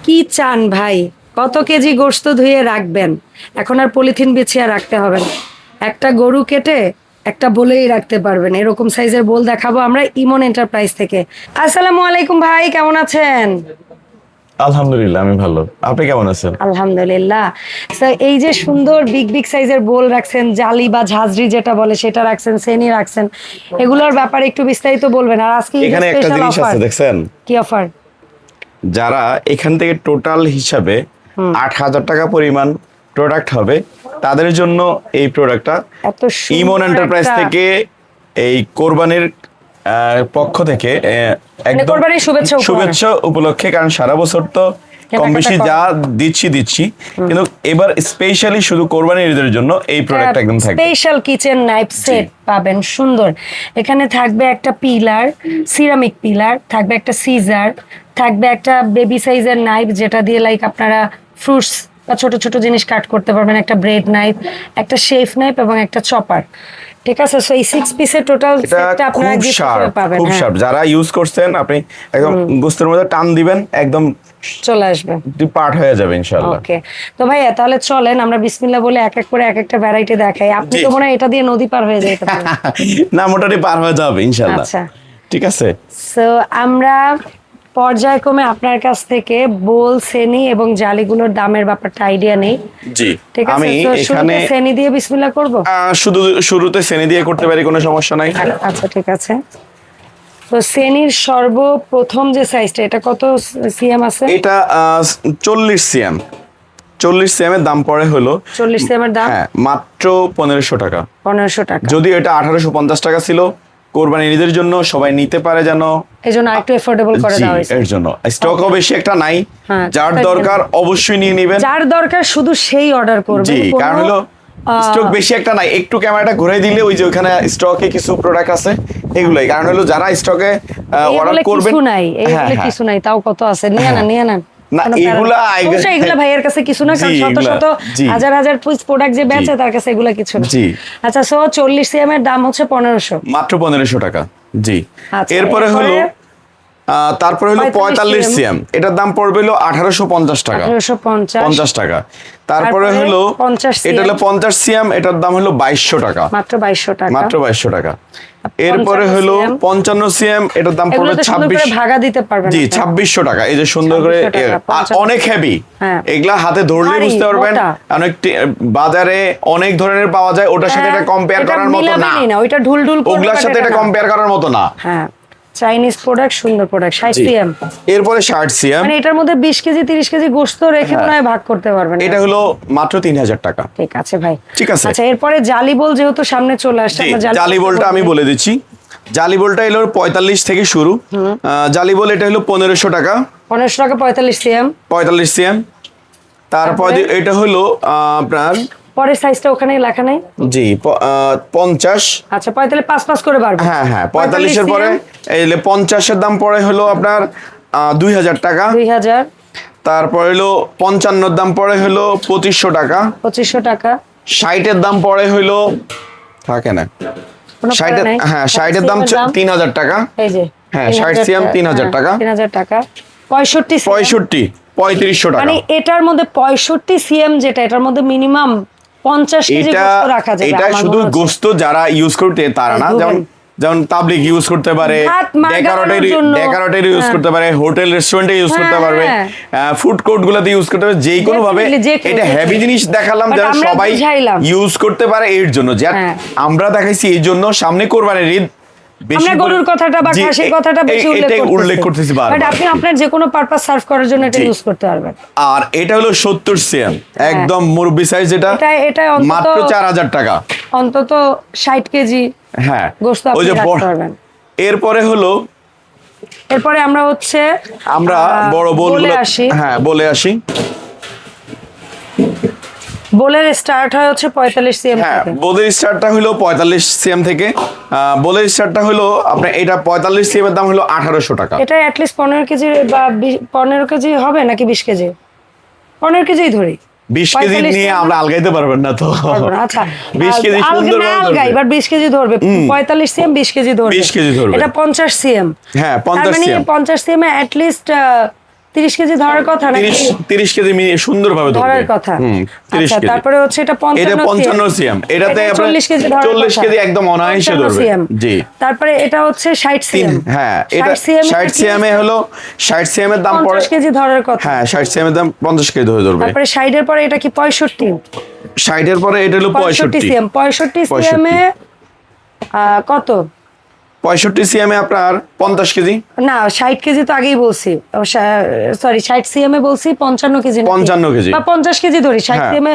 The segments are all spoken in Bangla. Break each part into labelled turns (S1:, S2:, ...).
S1: কি চান ভাই? কত কেজি গোশত ধুয়ে রাখবেন? এখন আর পলিথিন বিছিয়ে রাখতে হবে না। একটা গরু কেটে একটা বলেই রাখতে পারবেন। এরকম সাইজের বোল দেখাবো আমরা ইমন এন্টারপ্রাইজ থেকে। আসসালামু আলাইকুম ভাই, কেমন আছেন?
S2: আলহামদুলিল্লাহ, আমি ভালো। আপনি কেমন আছেন?
S1: আলহামদুলিল্লাহ। স্যার, এই যে সুন্দর বিগ বিগ সাইজের বোল রাখছেন, জালি বা ঝাঁঝরি যেটা বলে সেটা রাখছেন, সেনি রাখছেন, এগুলোর ব্যাপারে একটু বিস্তারিত বলবেন। আর আজকে
S2: এখানে একটা
S1: স্পেশাল
S2: জিনিস
S1: অফার
S2: আছে, দেখছেন?
S1: কি অফার?
S2: যারা এখান থেকে টোটাল হিসাবে ৮,০০০ টাকা পরিমাণ প্রোডাক্ট হবে, তাদের জন্য এই প্রোডাক্টটা
S1: এত সুন্দর
S2: ইমন এন্টারপ্রাইজ
S1: একটা-
S2: থেকে এই কোরবানির পক্ষ থেকে একদম
S1: কোরবানির শুভেচ্ছা উপহার।
S2: শুভেচ্ছা উপলক্ষে, কারণ সারা বছর তো কম বেশি
S1: কেনাকাটা
S2: যা দিচ্ছি, কিন্তু এবার স্পেশালি শুধু কোরবানির ঈদের জন্য এই প্রোডাক্ট একদম থাকবে।
S1: স্পেশাল কিচেন নাইফ সেট পাবেন সুন্দর। এখানে থাকবে একটা পিলার, সিরামিক পিলার, থাকবে একটা সিজার, থাকবে একটা বেবি সাইজের নাইফ যেটা দিয়ে লাইক আপনারা ফ্রুটস বা ছোট ছোট জিনিস কাট করতে পারবেন, একটা ব্রেড নাইফ, একটা শেফ নাইফ এবং একটা চপার। ঠিক আছে, সো এই 6 পিসের টোটাল
S2: এটা
S1: সেটটা আপনারা
S2: খুব
S1: গিফট
S2: শার্প,
S1: পাবেন।
S2: খুব
S1: হ্যাঁ,
S2: শার্প। যারা ইউজ করছেন, আপনি একদম গোস্তের মধ্যে টান দিবেন, একদম
S1: চলে আসবে।
S2: পার্ট হয়ে যাবে ইনশাআল্লাহ।
S1: ওকে, তো ভাইয়া তাহলে চলেন আমরা বিসমিল্লাহ বলে এক এক করে এক একটা ভ্যারাইটি দেখাই। আপনি
S2: জি।
S1: তো মনে হয় এটা দিয়ে নদী পার হয়ে যেতে পারেন।
S2: না, মোটামুটি পার হয়ে যাবে ইনশাআল্লাহ।
S1: আচ্ছা,
S2: ঠিক আছে।
S1: সো আমরা পর্যায়ক্রমে আপনার কাছ থেকে বোল, সেনি এবং জালিগুলোর দামের ব্যাপারটা আইডিয়া নেই।
S2: জি,
S1: ঠিক আছে,
S2: আমি
S1: তো
S2: এখানে
S1: শুরুতে সেনি দিয়ে বিসমিল্লাহ করব।
S2: শুধু শুরুতে সেনে দিয়ে করতে পারি, কোনো সমস্যা নাই।
S1: আচ্ছা, ঠিক আছে। তো সেনির সর্বপ্রথম যে সাইজটা, এটা কত সিএম আছে?
S2: এটা 40 সিএম। 40 সিএম এর দাম পড়ে হলো
S1: 40 সিএম এর দাম
S2: হ্যাঁ মাত্র ১৫০০ টাকা।
S1: 1500 টাকা।
S2: যদি এটা ১৮৫০ টাকা ছিল, কোরবানি ঈদের জন্য সবাই নিতে পারে যেন,
S1: এই জন্য আরেকটু এফোর্ডেবল করে
S2: জি,
S1: দেওয়া হয়েছে।
S2: এর জন্য স্টকও বেশি একটা নাই।
S1: হ্যাঁ,
S2: যার
S1: তাই
S2: দরকার অবশ্যই নিয়ে নেবেন।
S1: যার দরকার শুধু সেই অর্ডার করবেন।
S2: জি,
S1: কোনো,
S2: কারণ হলো স্টক বেশি একটা নাই। একটু ক্যামেরাটা ঘুরে দিলে ওই যে ওখানে স্টকে কিছু প্রোডাক্ট আছে, এগুলাই। কারণ হলো যারা স্টকে
S1: এই
S2: অর্ডার
S1: বলে
S2: করবেন,
S1: কিছু নাই, এই
S2: হ্যাঁ,
S1: বলে
S2: হ্যাঁ।
S1: কিছু নাই, তাও কত আছে, নিয়ে
S2: হ্যাঁ।
S1: নেন, নিয়ে নেন।
S2: না,
S1: কোনো
S2: এগুলা
S1: প্যারা নেই। অবশ্যই এগুলা ভাইয়ের কাছে কিছু না, কারণ
S2: জি,
S1: শত
S2: এগুলা,
S1: শত
S2: জি।
S1: হাজার হাজার পিস প্রোডাক্ট যে বেচে তার কাছে এগুলা কিছু না।
S2: জি।
S1: আচ্ছা, সো 40 সিএম এর দাম হচ্ছে 1500।
S2: মাত্র ১৫০০ টাকা। জি।
S1: আচ্ছা,
S2: এরপরে হলো তারপরে হলো ৪৫ সিএম, এটার দাম পড়বে হলো ১৮৫০ টাকা।
S1: 1850
S2: 50 টাকা। তারপরে হলো
S1: 50
S2: এটা হলো ৫০ সিএম, এটার দাম হলো ২২০০ টাকা।
S1: মাত্র 2200 টাকা।
S2: মাত্র ২২০০ টাকা। এরপরে
S1: 55
S2: হলো
S1: CM
S2: ৫৫ সিএম, এটার দাম পড়বে
S1: এগুলোতে সুন্দর করে
S2: ২৬।
S1: ভাগা দিতে পারবেন
S2: জি,
S1: আপনারা।
S2: ২৬০০ টাকা। এই যে সুন্দর করে
S1: 2600 টাকা,
S2: আর
S1: 55
S2: অনেক হেভি।
S1: হ্যাঁ।
S2: এগুলা হাতে ধরলেই
S1: ভারী,
S2: বুঝতে পারবেন।
S1: মোটা।
S2: অনেক বাজারে অনেক ধরনের পাওয়া যায়, ওটার সাথে এটা কম্পেয়ার
S1: এটা
S2: করার মতো না।
S1: মিলাবেনই না, ওইটা ঢুল ঢুল করবে,
S2: ওগুলার
S1: but
S2: সাথে এটা
S1: না।
S2: কম্পেয়ার করার মতো না।
S1: হ্যাঁ, চাইনিজ প্রোডাক্ট, সুন্দর প্রোডাক্ট। 60
S2: জি।
S1: সিএম,
S2: এরপরে ৬০ সিএম,
S1: মানে এটার মধ্যে 20 কেজি 30 কেজি গোশত রেখে মনে হয় ভাগ করতে পারবেন।
S2: এটা হলো মাত্র ৩০০০ টাকা।
S1: ঠিক আছে ভাই,
S2: ঠিক আছে।
S1: আচ্ছা, এরপরে জালি বল যেহেতু সামনে চলে আসছে,
S2: জি,
S1: আমরা
S2: জালি বলটা আমি বলে দিচ্ছি। জালি বলটা এলো ৪৫ থেকে শুরু। জালি বল এটা হলো ১৫০০ টাকা।
S1: 1500 টাকা 45 সিএম।
S2: ৪৫ সিএম। তারপর
S1: তারপরে?
S2: এটা হলো আপনার
S1: পরের সাইজটা ওখানে লেখা নাই।
S2: জি ৫০।
S1: আচ্ছা, 45 5 করে বাড়বে।
S2: হ্যাঁ, হ্যাঁ, ৪৫ এর পরে এই ৫০ এর দাম পড়ে হলো আপনার ২০০০ টাকা।
S1: 2000,
S2: তারপর হলো ৫৫ এর দাম পড়ে হলো ২৫০০ টাকা।
S1: 2500 টাকা।
S2: ৬০ এর দাম পড়ে হলো থাকে না,
S1: কোনো
S2: ৬০
S1: প্যারা নাই।
S2: হ্যাঁ ৬০ এর দাম ৩০০০ টাকা।
S1: এই যে
S2: হ্যাঁ, 60 CM 3000 টাকা।
S1: 3000 টাকা। 65 CM,
S2: ৬৫ ৩৫০০ টাকা।
S1: মানে এটার মধ্যে 65 সিএম যেটা, এটার মধ্যে মিনিমাম 50 কেজি
S2: এটা
S1: গোশত রাখা যাবে।
S2: এটা
S1: আমার
S2: শুধু
S1: মনে হচ্ছে।
S2: গোস্ত যারা ইউজ করতে তারা না, যেমন যেমন পাবলিক ইউজ করতে পারে,
S1: ভাত মাগানোর জন্য।
S2: ডেকোরেটর ইউজ
S1: হ্যাঁ।
S2: করতে পারে, হোটেল রেস্টুরেন্টে ইউজ করতে
S1: হ্যাঁ,
S2: পারবে,
S1: হ্যাঁ।
S2: ফুড কোর্ট গুলোতে ইউজ করতে পারবে, যে কোনো ভাবে।
S1: Definitely, যে কেউ,
S2: এটা
S1: যে কেউ।
S2: হেভি জিনিস দেখালাম
S1: But
S2: যারা
S1: আমরা
S2: সবাই
S1: বুঝাইলাম।
S2: ইউজ করতে পারে এর জন্য, যে
S1: হ্যাঁ।
S2: আমরা দেখাইছি এই জন্য। সামনে কোরবানির ঈদ, বেশি
S1: আমরা গরুর কথাটা বা
S2: জি,
S1: খাসির কথাটা বেশি
S2: উল্লেখ করতেছি বারবার।
S1: বাট আপনি আপনার যে কোনো পারপাস সার্ভ করার জন্য এটা
S2: জি।
S1: ইউজ করতে পারবেন।
S2: আর এটা হলো ৭০ সিএম, একদম মুরব্বি সাইজ। এটা
S1: এটা অন্তত
S2: মাত্র ৪০০০ টাকা।
S1: অন্তত 60 কেজি
S2: হ্যাঁ,
S1: গোশত আপনি রাখতে পারবেন।
S2: এরপরে হলো
S1: এরপরে আমরা হচ্ছে
S2: আমরা বড়
S1: বলে
S2: বোলগুলো,
S1: আসি।
S2: হ্যাঁ বলে আসি।
S1: বোলের স্টার্ট হয় হচ্ছে 45 সিএম
S2: হ্যাঁ,
S1: থেকে।
S2: বোলের স্টারটা হলো ৪৫ সিএম থেকে। বোলের স্টারটা হলো আপনার এটা ৪৫ সিএম এর দাম হলো ১৮০০ টাকা।
S1: এটা অ্যাটলিস্ট 15 কেজি বা 15 কেজি হবে নাকি 20 কেজি? 15 কেজিই ধরি।
S2: ২০ কেজি
S1: 45
S2: নিয়ে আমরা আলগাইতে পারবেন না তো।
S1: আচ্ছা,
S2: ২০ কেজি সুন্দর
S1: আলগা, এবার 20 কেজি ধরবে। 45 সিএম 20 কেজি ধরবে।
S2: 20 কেজি ধরবে।
S1: এটা 50 সিএম।
S2: হ্যাঁ, 50
S1: মানে
S2: সিএম।
S1: 50 সিএম এ অ্যাটলিস্ট 30 কেজি ধরার কথা নাকি?
S2: 30 কেজি সুন্দরভাবে
S1: ধরার কথা।
S2: 30
S1: আচ্ছা,
S2: কেজি।
S1: তারপরে হচ্ছে এটা 55
S2: এটা 55 সিএম, এটাতে
S1: এটা
S2: আপনার
S1: 40 কেজি ধরার
S2: 40
S1: কথা।
S2: কেজি একদম অনায়াসে
S1: 55
S2: ধরবে।
S1: CM
S2: জি।
S1: তারপরে এটা হচ্ছে 60 সিএম।
S2: হ্যাঁ, এটা 60 সিএম এ হলো 60 সিএম এর দাম পড়ে
S1: 50 কেজি ধরার কথা।
S2: হ্যাঁ 60 সিএম এর দাম 50 কেজি ধরবে।
S1: তারপরে 60 এর পরে এটা কি 65?
S2: 60 এর পরে এটা হলো 65
S1: সিএম। 65 সিএম এ কত?
S2: 65 সিএম এ আপনার 50 কেজি।
S1: না 60 কেজি তো আগেই বলছি, সরি 60 সিএম এ বলছি 55 কেজি নাকি?
S2: 55 কেজি
S1: বা 50 কেজি ধরি, 60
S2: হ্যাঁ।
S1: সিএম এ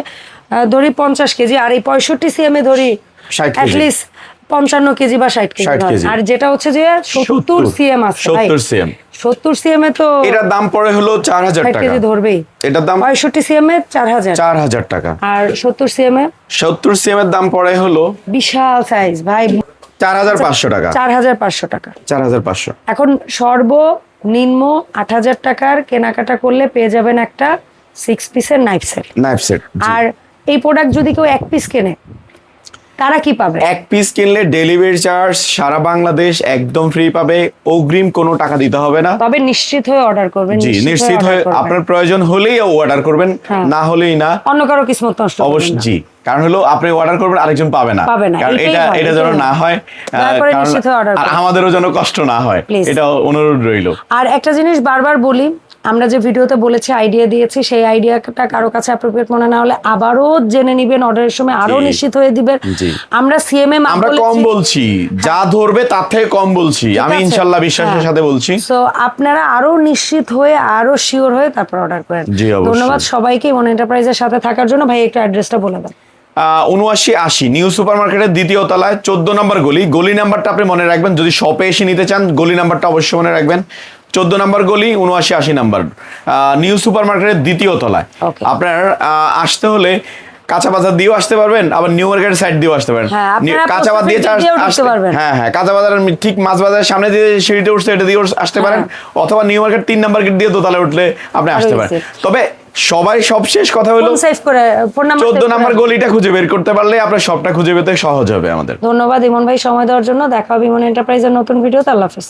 S1: ধরি 50 কেজি, আর এই 65 সিএম এ ধরি
S2: 60 কেজি।
S1: অ্যাটলিস্ট 55 কেজি বা 60 কেজি
S2: 60
S1: ধরেন।
S2: কেজি।
S1: আর যেটা হচ্ছে যে 70 সিএম আছে ভাই,
S2: 70 সিএম
S1: 70 সিএম এ তো
S2: এটার দাম পড়ে হলো 4000
S1: 60
S2: টাকা।
S1: কেজি ধরবেই।
S2: এটার দাম
S1: 65 সিএম এ 4000,
S2: 4000 টাকা।
S1: আর 70 সিএম এ
S2: 70 সিএম এর দাম পড়ে হলো
S1: বিশাল সাইজ ভাই,
S2: 4500 টাকা।
S1: 4500 টাকা।
S2: 4500।
S1: এখন সর্বনিম্ন 8000 টাকার কেনাকাটা করলে পেয়ে যাবেন একটা 6 পিসের নাইফ সেট।
S2: Knife set.
S1: আর এই প্রোডাক্ট যদি কেউ এক পিস কেনে তারা কি পাবে?
S2: এক পিস কিনলে ডেলিভারি চার্জ সারা বাংলাদেশ একদম ফ্রি পাবে, অগ্রিম কোনো টাকা দিতে হবে না।
S1: তবে নিশ্চিত হয়ে অর্ডার করবেন।
S2: জি, নিশ্চিত হয়ে আপনার প্রয়োজন হলেই অর্ডার করবেন,
S1: হ্যাঁ।
S2: না হলেই না।
S1: অন্য কারো কিসমত নষ্ট করবেন
S2: অবশ্যই
S1: না।
S2: জি, কারণ হলো আপনি অর্ডার করবেন আরেকজন পাবে না,
S1: পাবে না,
S2: কারণ
S1: এটাই
S2: এটা
S1: হয়,
S2: এটা
S1: এটাই
S2: যেন
S1: হয়।
S2: না হয়,
S1: দয়া করে
S2: কারণ
S1: নিশ্চিত হয়ে order
S2: আর
S1: করুন।
S2: আমাদেরও যেন কষ্ট না হয়,
S1: Please।
S2: এটা অনুরোধ রইল।
S1: আর একটা জিনিস বারবার বলি, আমরা যে ভিডিওতে বলেছি, আইডিয়া দিয়েছি, সেই আইডিয়াটা কারো কাছে অ্যাপ্রোপ্রিয়েট মনে না হলে আবারও জেনে নিবেন, অর্ডারের সময় আরো
S2: জি।
S1: নিশ্চিত হয়ে দিবেন।
S2: জি।
S1: আমরা সিএমএ
S2: আমরা কম বলছি, যা ধরবে তার থেকে কম বলছি, আমি
S1: আছে।
S2: ইনশাল্লাহ বিশ্বাসের সাথে বলছি।
S1: সো আপনারা আরো নিশ্চিত হয়ে আরো শিওর হয়ে তারপর অর্ডার করেন।
S2: জি, অবশ্যই।
S1: ধন্যবাদ সবাইকে মন এন্টারপ্রাইজের সাথে থাকার জন্য। ভাই একটু অ্যাড্রেসটা বলে দেন।
S2: 7980 নিউ সুপার মার্কেটের দ্বিতীয় তলায় 14 নম্বর গলি নাম্বারটা আপনি মনে রাখবেন, যদি শপে এসে নিতে চান গলি নাম্বারটা অবশ্যই মনে রাখবেন। 14 নম্বর গলি 7980 নাম্বার, নিউ সুপার মার্কেটের দ্বিতীয় তলায়।
S1: Okay.
S2: আপনার আসতে হলে কাঁচা বাজার দিয়েও আসতে পারবেন, আবার নিউ মার্কেটের সাইড দিয়েও আসতে পারেন।
S1: হ্যাঁ, আপনারা
S2: কাঁচা বাজার দিয়ে
S1: পোস্ট অফিস দিয়েও ঢুকতে পারবেন।
S2: হ্যাঁ কাঁচা বাজারের ঠিক মাছ বাজারের সামনে দিয়ে সিঁড়িতে উঠছে, এটা দিয়ে আসতে পারেন, অথবা নিউ মার্কেট 3 নম্বর গেট দিয়ে দোতলায় উঠলে আপনি আসতে পারেন। তবে সবাই সবশেষ কথা হলো
S1: ফোন সেভ করে, ফোন নাম্বার
S2: 14 নম্বর গলিটা খুঁজে বের করতে পারলে আপনার সবটা খুঁজে পেতে সহজ হবে আমাদের।
S1: ধন্যবাদ ইমন ভাই সময় দেওয়ার জন্য। দেখা হবে ইমন এন্টারপ্রাইজের নতুন ভিডিওতে। আল্লাহ হাফেজ।